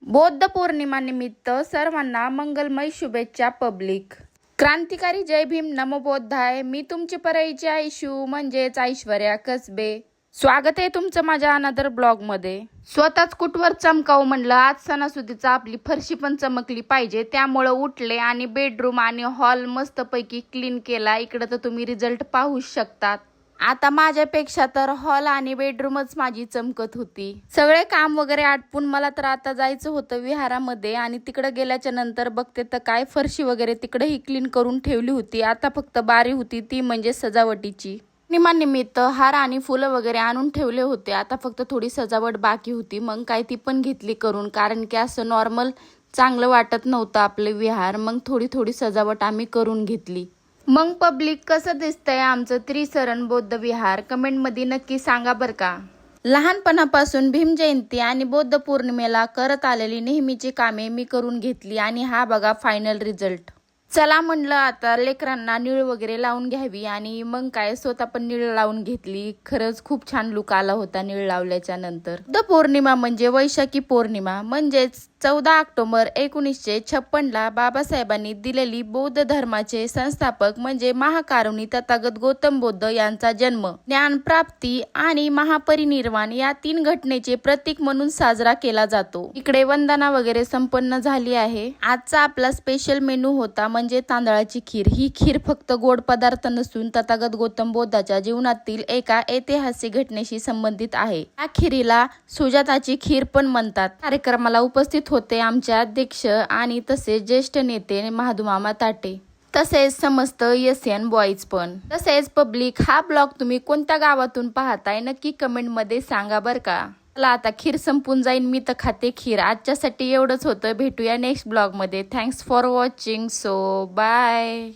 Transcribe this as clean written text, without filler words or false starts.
बौद्ध पौर्णिमा निमित्त सर्वांना मंगलमय शुभेच्छा पब्लिक. क्रांतिकारी जय भीम नमो बौद्धाय. मी तुमची परईची आयशू म्हणजेच ऐश्वर्या कसबे. स्वागत आहे तुमचं माझ्या अनदर ब्लॉग मध्ये. स्वतःच कुठवर चमकाव म्हणलं. आज सणासुदीचा आपली फरशी पण चमकली पाहिजे, त्यामुळं उठले आणि बेडरूम आणि हॉल मस्तपैकी क्लीन केला. इकडे तर तुम्ही रिझल्ट पाहू शकतात. आता माझ्यापेक्षा तर हॉल आणि बेडरूमच माझी चमकत होती. सगळे काम वगैरे आटपून मला तर आता जायचं होतं विहारामध्ये, आणि तिकडे गेल्याच्या नंतर बघते तर काय फरशी वगैरे तिकडेही क्लीन करून ठेवली होती. आता फक्त बारी होती ती म्हणजे सजावटीची. निमित्त हार आणि फुलं वगैरे आणून ठेवले होते. आता फक्त थोडी सजावट बाकी होती, मग काय ती पण घेतली करून, कारण की असं नॉर्मल चांगलं वाटत नव्हतं आपले विहार. मग थोडी थोडी सजावट आम्ही करून घेतली. मग पब्लिक कसं दिसतंय आमचं त्रिसरण बौद्ध विहार कमेंटमध्ये नक्की सांगा बरं का. लहानपणापासून भीम जयंती आणि बौद्ध पौर्णिमेला करत आलेली नेहमीची कामे मी करून घेतली, आणि हा बघा फायनल रिझल्ट. चला म्हणलं आता लेकरांना निळ वगैरे लावून घ्यावी, आणि मग काय स्वतः पण निळ लावून घेतली. खरंच खूप छान लुक आला होता निळ लावल्याच्या नंतर. बौद्ध पौर्णिमा म्हणजे वैशाखी पौर्णिमा, म्हणजेच 14 ऑक्टोबर 1956 ला बाबासाहेबांनी दिलेली बौद्ध धर्माचे संस्थापक म्हणजे महाकारुणी तथागत गौतम बुद्ध यांचा जन्म, ज्ञानप्राप्ती आणि महापरिनिर्वाण या 3 घटनेचे प्रतीक म्हणून साजरा केला जातो. इकडे वंदना वगैरे संपन्न झाली आहे. आजचा आपला स्पेशल मेनू होता म्हणजे तांदळाची खीर. ही खीर फक्त गोड पदार्थ नसून तथागत गौतम बुद्धाच्या जीवनातील एका ऐतिहासिक घटनेशी संबंधित आहे. या खीरीला सुजाताची खीर पण म्हणतात. कार्यक्रमाला उपस्थित होते आमचे अध्यक्ष आणि तसेच ज्येष्ठ नेते महादुमामा ताटे, तसेच समस्त एशियन बॉईज पण. तसेच पब्लिक हा ब्लॉग तुम्ही कोणत्या गावातून पाहताय नक्की कमेंट मध्ये सांगा बर का. चला आता खीर संपून जाईन, मी तर खाते खीर. आजच्यासाठी एवढंच होतं. भेटूया नेक्स्ट ब्लॉग मध्ये. Thanks for watching. So bye.